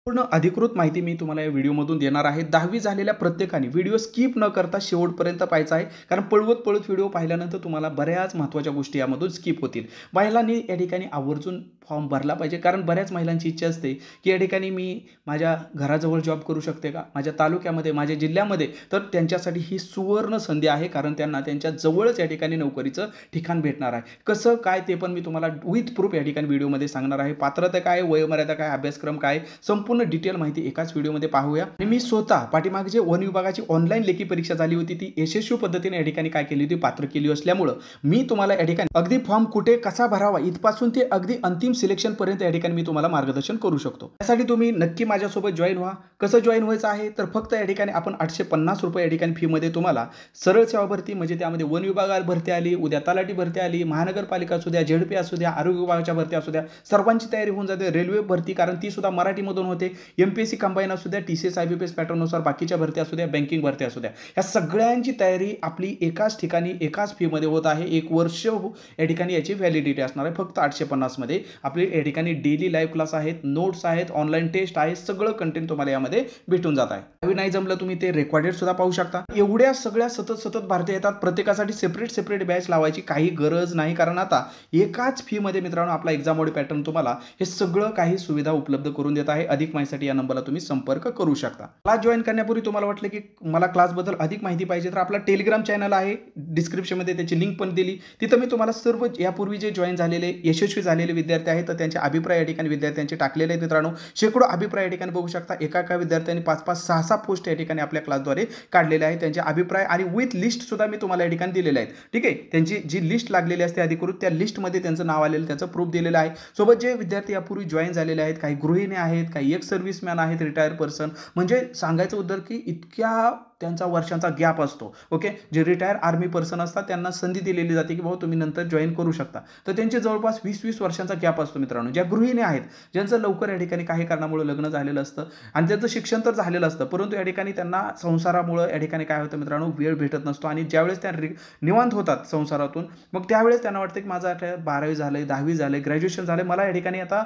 पूर्ण अधिकृत माहिती मी तुम्हाला या व्हिडिओमधून देणार आहे. 10वी झालेल्या प्रत्येकाने व्हिडिओ स्किप न करता शेवटपर्यंत पाहायचा आहे. कारण पळवत व्हिडिओ पाहिल्यानंतर तुम्हाला बऱ्याच महत्त्वाच्या गोष्टी यामधून स्किप होतील. महिलांनी या ठिकाणी आवर्जून फॉर्म भरला पाहिजे. कारण बऱ्याच महिलांची इच्छा असते की या ठिकाणी मी माझ्या घराजवळ जॉब करू शकते का, माझ्या तालुक्यामध्ये, माझ्या जिल्ह्यामध्ये. तर त्यांच्यासाठी ही सुवर्ण संधी आहे. कारण त्यांना त्यांच्या जवळच या ठिकाणी नोकरीचं ठिकाण भेटणार आहे. कसं काय ते पण मी तुम्हाला विथ प्रूफ या ठिकाणी व्हिडिओमध्ये सांगणार आहे. पात्रता काय, वयोमर्यादा काय, अभ्यासक्रम काय, संपूर्ण डिटेल माहिती एकाच व्हिडिओमध्ये पाहूया. आणि मी स्वतः पाठीमागे जे वन विभागाची ऑनलाईन लेखी परीक्षा झाली होती ती यशस्वी पद्धतीने या ठिकाणी काय केली होती, पात्र केली असल्यामुळं मी तुम्हाला या ठिकाणी अगदी फॉर्म कुठे कसा भरावा इथपासून ते अगदी अंतिम सिलेक्शन पर्यंत या ठिकाणी मी तुम्हाला मार्गदर्शन करू शकतो. त्यासाठी तुम्ही नक्की माझ्यासोबत जॉईन व्हा. कसं जॉईन व्हायचं आहे तर फक्त या ठिकाणी आपण 850 रुपये या ठिकाणी फी मध्ये तुम्हाला सरळ सेवा भरती म्हणजे त्यामध्ये वन विभागात भरती आली, उद्या तलाठी भरती आली, महानगरपालिका असू द्या, झेडपी असू द्या, आरोग्य विभागाच्या भरती असू द्या, सर्वांची तयारी होऊन जाते. रेल्वे भरती कारण ती सुद्धा मराठीमधून होते. एमपीएससी कंबाईन असू द्या, टीसीएस आयबीपीएस पॅटर्ननुसार बाकीच्या भरती असू द्या, बँकिंग भरती असू द्या, या सगळ्यांची तयारी आपली एकाच ठिकाणी एकाच फी मध्ये होत आहे. 1 वर्ष या ठिकाणी याची व्हॅलिडिटी असणार आहे. फक्त 850 मध्ये आपली या ठिकाणी डेली लाईव्ह क्लास आहेत, नोट्स आहेत, ऑनलाईन टेस्ट आहे, सगळं कंटेंट तुम्हाला यामध्ये भेटून जात आहे. हवी नाही जमलं तुम्ही ते रेकॉर्डेड सुद्धा पाहू शकता. एवढ्या सगळ्या सतत भारती येतात. प्रत्येकासाठी सेपरेट बॅच लावायची काही गरज नाही. कारण आता एकाच फी मध्ये मित्रांनो आपला एक्झाम बॉडी पॅटर्न तुम्हाला हे सगळं काही सुविधा उपलब्ध करून देत आहे. अधिक माहितीसाठी या नंबरला तुम्ही संपर्क करू शकता. क्लास जॉईन करण्यापूर्वी तुम्हाला वाटलं की मला क्लासबद्दल अधिक माहिती पाहिजे तर आपला टेलिग्राम चॅनल आहे, डिस्क्रिप्शनमध्ये त्याची लिंक पण दिली. तिथं मी तुम्हाला सर्व यापूर्वी जे जॉईन झालेले यशस्वी झालेले विद्यार्थी आहेत तर त्यांचे अभिप्राय या ठिकाणी विद्यार्थ्यांचे टाकलेले आहेत. मित्रांनो शेकडो अभिप्राय या ठिकाणी बघू शकता. एका विद्यार्थ्यांनी 5-5, 6-6 पोस्ट या ठिकाणी आपल्या क्लासद्वारे काढलेले आहेत. त्यांचे अभिप्राय आणि विथ लिस्ट सुद्धा मी तुम्हाला या ठिकाणी दिलेले आहेत. ठीक आहे, त्यांची जी लिस्ट लागलेली असते अधिकृत त्या लिस्टमध्ये त्यांचं नाव आलेलं, त्याचं प्रूफ दिलेलं आहे. सोबत जे विद्यार्थी यापूर्वी जॉईन झालेले आहेत, काही गृहिणी आहेत, काही एक्स सर्व्हिसमॅन आहेत, रिटायर पर्सन, म्हणजे सांगायचं उद्दर की इतक्या त्यांचा वर्षांचा गॅप असतो. ओके, जे रिटायर आर्मी पर्सन असतात त्यांना संधी दिलेली जाते की भाऊ तुम्ही नंतर जॉईन करू शकता. तर त्यांचे जवळपास 20-20 वर्षांचा गॅप असतो. मित्रांनो ज्या गृहिणी आहेत ज्यांचं लवकर या ठिकाणी काही कारणामुळे लग्न झालेलं असतं आणि त्यांचं शिक्षण तर झालेलं असतं परंतु या ठिकाणी त्यांना संसारामुळे या ठिकाणी काय होतं मित्रांनो, वेळ भेटत नसतो आणि ज्यावेळेस त्या निवांत होतात संसारातून मग त्यावेळेस त्यांना वाटतं की माझं आता 12वी झालंय, 10वी झालंय, ग्रॅज्युएशन झालंय, मला या ठिकाणी आता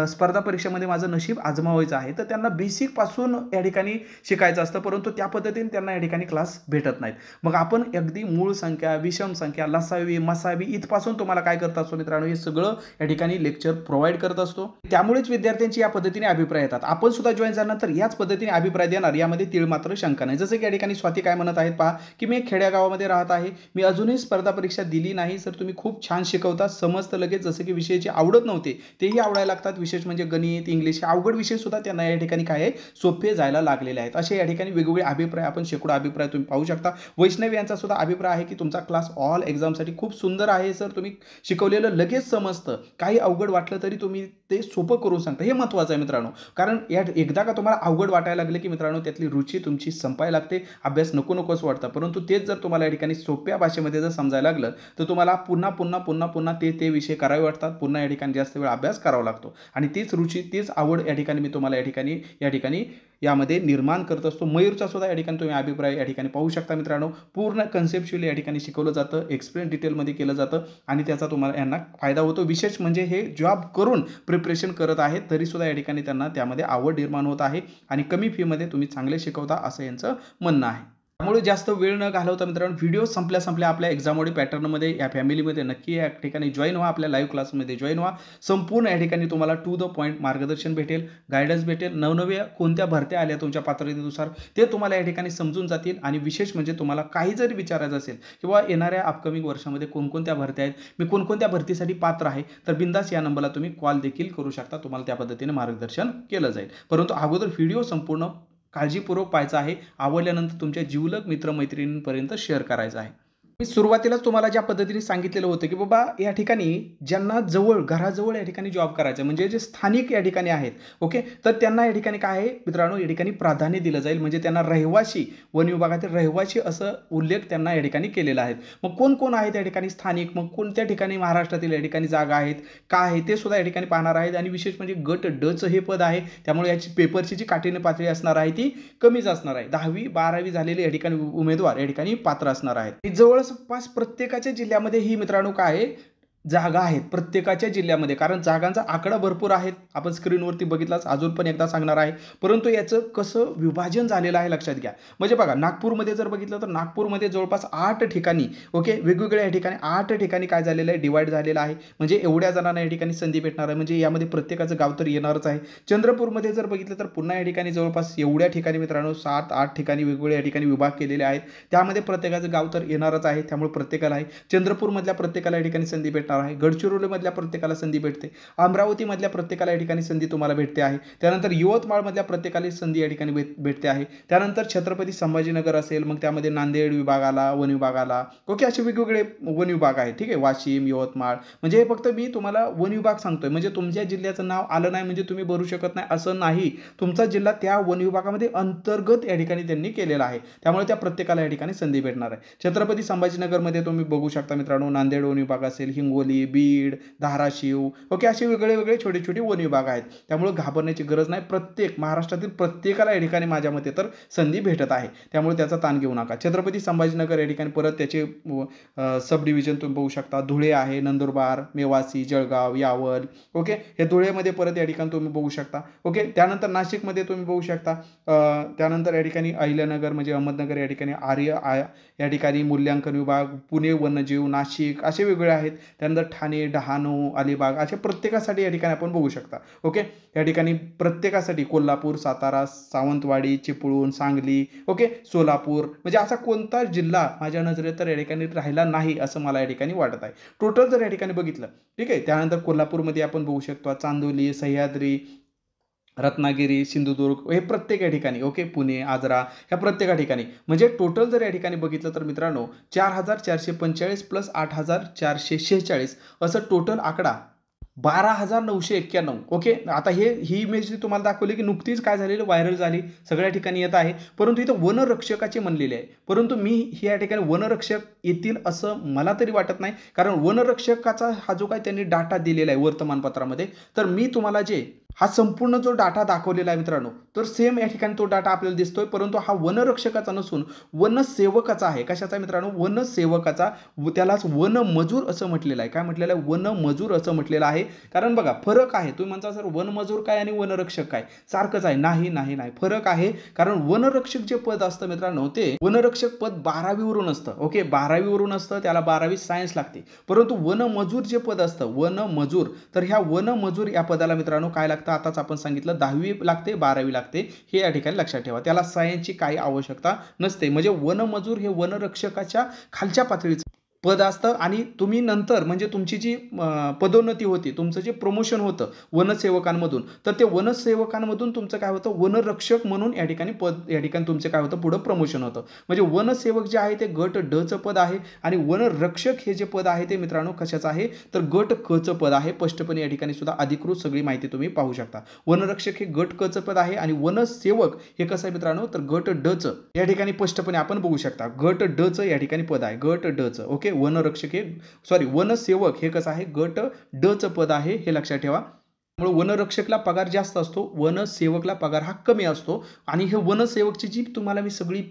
स्पर्धा परीक्षेमध्ये माझं नशीब आजमावायचं आहे. तर त्यांना बेसिक पासून या ठिकाणी शिकायचं असतं परंतु त्या पद्धतीने त्यांना या ठिकाणी क्लास भेटत नाहीत. मग आपण अगदी मूळ संख्या, विषम संख्या, लसावी, मसावी इथपासून तुम्हाला काय करत असतो मित्रांनो, हे सगळं या ठिकाणी लेक्चर प्रोव्हाइड करत असतो. त्यामुळेच विद्यार्थ्यांची या पद्धतीने अभिप्राय येतात. आपण सुद्धा जॉईन झाल्यानंतर याच पद्धतीने अभिप्राय देणार, यामध्ये तीळ मात्र शंका नाही. जसं की या ठिकाणी स्वाती काय म्हणत आहेत पहा की मी खेड्यागावामध्ये राहत आहे, मी अजूनही स्पर्धा परीक्षा दिली नाही सर, तुम्ही खूप छान शिकवता, समजतं लगेच, जसं की विषयाची आवडत नव्हते तेही आवडायला विशेष म्हणजे गणित, इंग्लिश हे अवघड विषय सुद्धा त्यांना या ठिकाणी काय आहे सोपे जायला लागलेले आहेत. असे या ठिकाणी वेगवेगळे अभिप्राय आपण शेकडो अभिप्राय तुम्ही पाहू शकता. वैष्णवी यांचा सुद्धा अभिप्राय आहे की तुमचा क्लास ऑल एक्झामसाठी खूप सुंदर आहे सर, तुम्ही शिकवलेलं लगेच समजतं, काही अवघड वाटलं तरी तुम्ही ते सोपं करून सांगता. हे महत्त्वाचं आहे मित्रांनो. कारण या एकदा का तुम्हाला अवघड वाटायला लागले की मित्रांनो त्यातली रुची तुमची संपायला लागते, अभ्यास नकोच वाटतं. परंतु तेच जर तुम्हाला या ठिकाणी सोप्या भाषेमध्ये जर समजायला लागलं तर तुम्हाला पुन्हा ते विषय करावे वाटतात, पुन्हा या ठिकाणी जास्त वेळ अभ्यास करावा लागतो आणि तीच रुची, तीच आवड या ठिकाणी मी तुम्हाला या ठिकाणी यामध्ये निर्माण करत असतो. मयूरचा सुद्धा या ठिकाणी तुम्ही अभिप्राय या ठिकाणी पाहू शकता. मित्रांनो पूर्ण कन्सेप्च्युअली या ठिकाणी शिकवलं जातं, एक्सप्लेन डिटेलमध्ये केलं जातं आणि त्याचा तुम्हाला यांना फायदा होतो. विशेष म्हणजे हे जॉब करून प्रिपरेशन करत आहेत तरी सुद्धा या ठिकाणी त्यांना त्यामध्ये आवड निर्माण होत आहे आणि कमी फीमध्ये तुम्ही चांगले शिकवता असं यांचं म्हणणं आहे. त्यामुळे जास्त वेळ न घालवता मित्रांनो व्हिडिओ संपल्या आपल्या एक्झाम बॉडी पॅटर्नमध्ये या फॅमिलीमध्ये नक्की या ठिकाणी जॉईन व्हा, आपल्या लाईव्ह क्लासमध्ये जॉईन व्हा. संपूर्ण या ठिकाणी तुम्हाला टू द पॉईंट मार्गदर्शन भेटेल, गायडन्स भेटेल, नवनव्या कोणत्या भरत्या आल्या तुमच्या पात्रतेनुसार ते तुम्हाला या ठिकाणी समजून जातील आणि विशेष म्हणजे तुम्हाला काही जरी विचारायचं असेल किंवा येणाऱ्या अपकमिंग वर्षामध्ये कोणकोणत्या भरत्या आहेत, मी कोणकोणत्या भरतीसाठी पात्र आहे, तर बिंदास या नंबरला तुम्ही कॉल देखील करू शकता. तुम्हाला त्या पद्धतीने मार्गदर्शन केलं जाईल. परंतु अगोदर व्हिडिओ संपूर्ण काळजीपूर्वक पाहायचा आहे. आवडल्यानंतर तुमच्या जिवलग मित्रमैत्रिणींपर्यंत शेअर करायचा आहे. मी सुरुवातीलाच तुम्हाला ज्या पद्धतीने सांगितलेलं होतं की बाबा या ठिकाणी ज्यांना घराजवळ या ठिकाणी जॉब करायचा म्हणजे जे स्थानिक या ठिकाणी आहेत ओके, तर त्यांना या ठिकाणी काय आहे मित्रांनो या ठिकाणी प्राधान्य दिलं जाईल. म्हणजे त्यांना रहिवासी, वन विभागातील रहिवासी असं उल्लेख त्यांना या ठिकाणी केलेला आहे. मग कोण आहेत या ठिकाणी स्थानिक, मग कोणत्या ठिकाणी महाराष्ट्रातील या ठिकाणी जागा आहेत, काय आहे ते सुद्धा या ठिकाणी पाहणार आहेत. आणि विशेष म्हणजे गट डचं हे पद आहे, त्यामुळे याची पेपरची जी काठीण्य पातळी असणार आहे ती कमीच असणार आहे. 10वी 12वी झालेले या ठिकाणी उमेदवार या ठिकाणी पात्र असणार आहेत. जवळपास प्रत्येकाच्या जिल्ह्यामध्ये ही मित्रांनो काय आहे जागा आहेत प्रत्येकाच्या जिल्ह्यामध्ये, कारण जागांचा आकडा भरपूर आहेत, आपण स्क्रीनवरती बघितलाच, अजून पण एकदा सांगणार आहे. परंतु याचं कसं विभाजन झालेलं आहे लक्षात घ्या. म्हणजे बघा नागपूरमध्ये जर बघितलं तर नागपूरमध्ये जवळपास 8 ठिकाणी ओके वेगवेगळ्या ठिकाणी 8 ठिकाणी काय झालेलं आहे डिवाइड झालेलं आहे. म्हणजे एवढ्या जणांना या ठिकाणी संधी भेटणार आहे, म्हणजे यामध्ये प्रत्येकाचं गाव तर येणारच आहे. चंद्रपूरमध्ये जर बघितलं तर पुन्हा या ठिकाणी जवळपास एवढ्या ठिकाणी मित्रांनो 7-8 ठिकाणी वेगवेगळ्या या ठिकाणी विभाग केलेले आहेत, त्यामध्ये प्रत्येकाचं गाव तर येणारच आहे, त्यामुळे प्रत्येकाला आहे. चंद्रपूरमधल्या प्रत्येकाला या ठिकाणी संधी भेटणार आहे. गडचिरोलीमधल्या प्रत्येकाला संधी भेटते. अमरावतीमधल्या प्रत्येकाला या ठिकाणी संधी तुम्हाला भेटते आहे. त्यानंतर यवतमाळमधल्या प्रत्येकाला संधी या ठिकाणी भेटते आहे. त्यानंतर छत्रपती संभाजीनगर असेल, मग त्यामध्ये नांदेड विभागाला, वन विभागाला ओके असे वेगवेगळे वन विभाग आहेत. ठीक आहे, वाशिम, यवतमाळ, म्हणजे हे फक्त मी तुम्हाला वन विभाग सांगतोय. म्हणजे तुमच्या जिल्ह्याचं नाव आलं नाही म्हणजे तुम्ही भरू शकत नाही असं नाही. तुमचा जिल्हा त्या वन विभागामध्ये अंतर्गत या ठिकाणी त्यांनी केलेला आहे, त्यामुळे त्या प्रत्येकाला या ठिकाणी संधी भेटणार आहे. छत्रपती संभाजीनगरमध्ये तुम्ही बघू शकता मित्रांनो, नांदेड वन विभाग असेल, हिंगोली, बीड, धाराशिव ओके असे वेगळे वेगळे छोटे छोटे वन विभाग आहेत, त्यामुळे घाबरण्याची गरज नाही. प्रत्येक महाराष्ट्रातील प्रत्येकाला या ठिकाणी माझ्या मते तर संधी भेटत आहे, त्यामुळे त्याचा ताण घेऊ नका. छत्रपती संभाजीनगर या ठिकाणी परत त्याचे सब डिव्हिजन तुम्ही बघू शकता. धुळे आहे, नंदुरबार, मेवासी, जळगाव, यावल ओके हे धुळेमध्ये परत या ठिकाणी तुम्ही बघू शकता. ओके त्यानंतर नाशिकमध्ये तुम्ही बघू शकता. त्यानंतर या ठिकाणी अहिल्यानगर म्हणजे अहमदनगर या ठिकाणी या ठिकाणी मूल्यांकन विभाग, पुणे वन्यजीव, नाशिक असे वेगवेगळे आहेत. त्यानंतर ठाणे, डहाणू, अलिबाग अशा प्रत्येकासाठी या ठिकाणी आपण बघू शकता. ओके या ठिकाणी प्रत्येकासाठी कोल्हापूर, सातारा, सावंतवाडी, चिपळूण, सांगली ओके सोलापूर, म्हणजे असा कोणता जिल्हा माझ्या नजरेत तर या ठिकाणी राहिला नाही असं मला या ठिकाणी वाटत आहे. टोटल जर या ठिकाणी बघितलं ठीक आहे. त्यानंतर कोल्हापूरमध्ये आपण बघू शकतो चांदोली, सह्याद्री, रत्नागिरी, सिंधुदुर्ग हे प्रत्येक या ठिकाणी ओके पुणे, आजरा ह्या प्रत्येका ठिकाणी, म्हणजे टोटल जर या ठिकाणी बघितलं तर मित्रांनो 4445 प्लस 8446 असं टोटल आकडा 12,991 ओके. आता ही इमेज जी तुम्हाला दाखवली की नुकतीच काय झालेली व्हायरल झाली, सगळ्या ठिकाणी येत आहे, परंतु इथं वनरक्षकाचे म्हणलेले आहे. परंतु मी या ठिकाणी वनरक्षक येतील असं मला तरी वाटत नाही, कारण वनरक्षकाचा हा जो काय त्यांनी डाटा दिलेला आहे वर्तमानपत्रामध्ये, तर मी तुम्हाला जे हा संपूर्ण जो डाटा दाखवलेला आहे मित्रांनो, तर सेम या ठिकाणी तो डाटा आपल्याला दिसतोय, परंतु हा वनरक्षकाचा नसून वनसेवकाचा आहे. कशाचा मित्रांनो? वनसेवकाचा. त्यालाच वनमजूर असं म्हटलेलं आहे. काय म्हटलेलं आहे? वनमजूर असं म्हटलेलं आहे. कारण बघा फरक आहे. तुम्ही म्हणता सर वनमजूर काय आणि वनरक्षक काय सारखंच आहे? नाही नाही नाही, फरक आहे. कारण वनरक्षक जे पद असतं मित्रांनो, ते वनरक्षक पद 12वी वरून असतं ओके, 12वी वरून असतं, त्याला 12वी सायन्स लागते. परंतु वनमजूर जे पद असतं वनमजूर, तर ह्या वनमजूर या पदाला मित्रांनो काय लागतं? आताच आपण सांगितलं 10वी लागते, 12वी लागते, हे या ठिकाणी लक्षात ठेवा. त्याला सायन्सची काही आवश्यकता नसते. म्हणजे वनमजूर हे वनरक्षकाच्या खालच्या पातळीचं पद असतं, आणि तुम्ही नंतर म्हणजे तुमची जी पदोन्नती होती, तुमचं जे प्रमोशन होतं वनसेवकांमधून, तर ते वनसेवकांमधून तुमचं काय होतं? वनरक्षक म्हणून या ठिकाणी पद या ठिकाणी तुमचं काय होतं? पुढं प्रमोशन होतं. म्हणजे वनसेवक जे आहे ते गट ड चं पद आहे, आणि वनरक्षक हे जे पद आहे ते मित्रांनो कशाचं आहे? तर गट क चं पद आहे. स्पष्टपणे या ठिकाणी सुद्धा अधिकृत सगळी माहिती तुम्ही पाहू शकता. वनरक्षक हे गट क चं पद आहे, आणि वनसेवक हे कसं आहे मित्रांनो? तर गट ड चं या ठिकाणी स्पष्टपणे आपण बघू शकता. गट ड चं या ठिकाणी पद आहे, गट ड चं ओके. वनरक्षक हे वनसेवक हे कसं आहे? गट ड चं पद आहे, हे लक्षात ठेवा. त्यामुळे वनरक्षकला पगार जास्त असतो, वनसेवकला पगार हा कमी असतो. आणि हे वनसेवकची जी तुम्हाला मी सगळी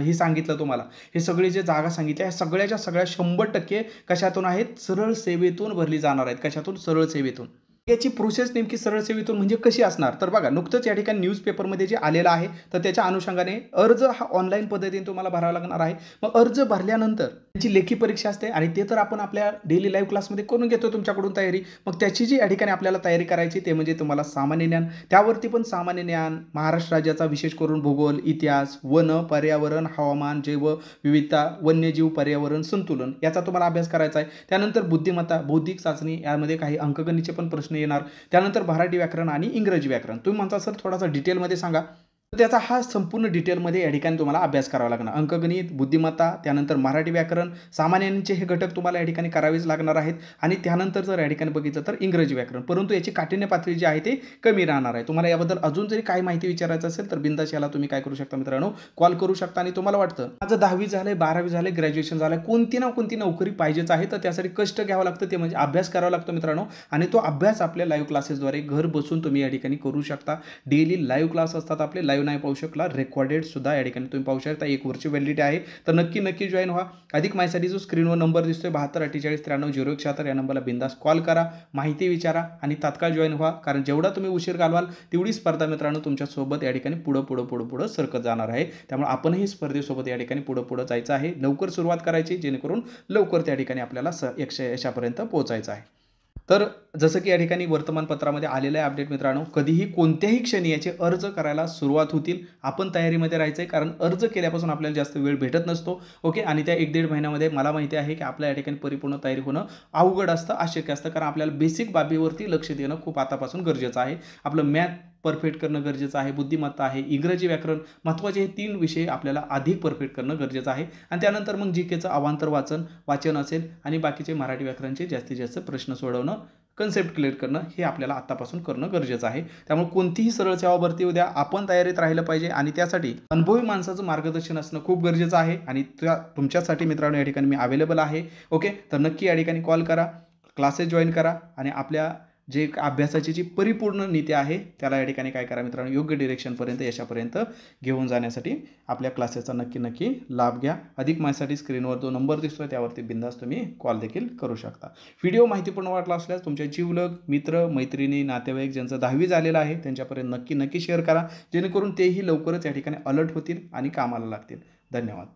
हे सांगितलं, तुम्हाला हे सगळे जे जागा सांगितल्या ह्या सगळ्याच्या सगळ्या 100% कशातून आहेत? सरळ सेवेतून भरली जाणार आहेत. कशातून? सरळ सेवेतून. याची प्रोसेस नेमकी सरळ सेवेतून म्हणजे कशी असणार? तर बघा नुकतंच या ठिकाणी न्यूजपेपरमध्ये जे आलेलं आहे, तर त्याच्या अनुषंगाने अर्ज हा ऑनलाईन पद्धतीने तुम्हाला भरावा लागणार आहे. मग अर्ज भरल्यानंतर त्याची लेखी परीक्षा असते, आणि ते तर आपण आपल्या डेली लाईव्ह क्लासमध्ये करून घेतो तुमच्याकडून तयारी. मग त्याची जी या ठिकाणी आपल्याला तयारी करायची ते म्हणजे तुम्हाला सामान्य ज्ञान, त्यावरती पण सामान्य ज्ञान, महाराष्ट्र राज्याचा विशेष करून भूगोल, इतिहास, वन, पर्यावरण, हवामान, जैवविविधता, वन्यजीव, पर्यावरण, संतुलन याचा तुम्हाला अभ्यास करायचा आहे. त्यानंतर बुद्धिमत्ता, बौद्धिक चाचणी, यामध्ये काही अंकगणितचे पण प्रश्न येणार. त्यानंतर मराठी व्याकरण आणि इंग्रजी व्याकरण. तुम्ही म्हणता सर थोडासा डिटेलमध्ये सांगा, तर त्याचा हा संपूर्ण डिटेलमध्ये या ठिकाणी तुम्हाला अभ्यास करावा लागणार. अंकगणित, बुद्धिमत्ता, त्यानंतर मराठी व्याकरण, सामान्यांचे हे घटक तुम्हाला या ठिकाणी करावेच लागणार आहेत. आणि त्यानंतर जर या ठिकाणी बघितलं तर इंग्रजी व्याकरण, परंतु याची काठिण्य पातळी जी आहे ते कमी राहणार आहे. तुम्हाला याबद्दल अजून जरी काही माहिती विचारायचं असेल तर बिंदास याला तुम्ही काय करू शकता मित्रांनो? कॉल करू शकता. आणि तुम्हाला वाटतं माझं 10वी झालंय, 12वी झालंय, ग्रॅज्युएशन झालंय, कोणती ना कोणती नोकरी पाहिजेच आहे, तर त्यासाठी कष्ट घ्यावं लागतं, ते म्हणजे अभ्यास करावा लागतो मित्रांनो. आणि तो अभ्यास आपल्या लाईव्ह क्लासेसद्वारे घर बसून तुम्ही या ठिकाणी करू शकता. डेली लाईव्ह क्लास असतात आपले. लाईव्ह लाईव्ह नाही पाहू शकला, रेकॉर्डेड सुद्धा या ठिकाणी तुम्ही पाहू शकता. 1 वर्षची व्हॅलिडिटी आहे. तर नक्की जॉईन व्हा. अधिक माहितीसाठी जो स्क्रीनवर नंबर दिसतोय 724843900176 या नंबरला बिंदास कॉल करा, माहिती विचारा आणि तात्काळ जॉईन व्हा. कारण जेवढा तुम्ही उशीर घालवाल तेवढी स्पर्धा मित्रांनो तुमच्यासोबत या ठिकाणी पुढं सरकत जाणार आहे. त्यामुळे आपणही स्पर्धेसोबत या ठिकाणी पुढं जायचं आहे. लवकर सुरुवात करायची जेणेकरून लवकर त्या ठिकाणी आपल्याला यशापर्यंत पोहोचायचं आहे. तर जसं की या ठिकाणी वर्तमानपत्रामध्ये आलेलं आहे अपडेट मित्रांनो, कधीही कोणत्याही क्षणी याचे अर्ज करायला सुरुवात होतील. आपण तयारीमध्ये राहायचं आहे, कारण अर्ज केल्यापासून आपल्याला जास्त वेळ भेटत नसतो. ओके, आणि त्या 1-1.5 महिन्यामध्ये मला माहिती आहे की आपल्या या ठिकाणी परिपूर्ण तयारी होणं अवघड असतं, अशक्य असतं. कारण आपल्याला बेसिक बाबीवरती लक्ष देणं खूप आतापासून गरजेचं आहे. आपलं मॅथ परफेक्ट करणं गरजेचं आहे, बुद्धिमत्ता आहे, इंग्रजी व्याकरण महत्त्वाचे हे 3 विषय आपल्याला अधिक परफेक्ट करणं गरजेचं आहे. आणि त्यानंतर मग जीकेचं अवांतर वाचन असेल आणि बाकीचे मराठी व्याकरणचे जास्तीत जास्त प्रश्न सोडवणं, कन्सेप्ट क्लिअर करणं हे आपल्याला आत्तापासून करणं गरजेचं आहे. त्यामुळे कोणतीही सरळ सेवा भरती उद्या आपण तयारीत राहिलं पाहिजे आणि त्यासाठी अनुभवी माणसाचं मार्गदर्शन असणं खूप गरजेचं आहे. आणि तुमच्यासाठी मित्रांनो या ठिकाणी मी अवेलेबल आहे. ओके, तर नक्की या ठिकाणी कॉल करा, क्लासेस जॉईन करा आणि आपल्या जे अभ्यासाची जी परिपूर्ण नीती आहे त्याला या ठिकाणी काय करा मित्रांनो, योग्य डिरेक्शनपर्यंत यशापर्यंत घेऊन जाण्यासाठी आपल्या क्लासेसचा नक्की लाभ घ्या. अधिक माहितीसाठी स्क्रीनवर जो नंबर दिसतोय त्यावरती बिंदास तुम्ही कॉल देखील करू शकता. व्हिडिओ माहितीपूर्ण वाटला असल्यास तुमच्या जीवलग मित्र मैत्रिणी नातेवाईक ज्यांचं 10वी झालेलं आहे त्यांच्यापर्यंत नक्की शेअर करा, जेणेकरून तेही लवकरच या ठिकाणी अलर्ट होतील आणि कामाला लागतील. धन्यवाद.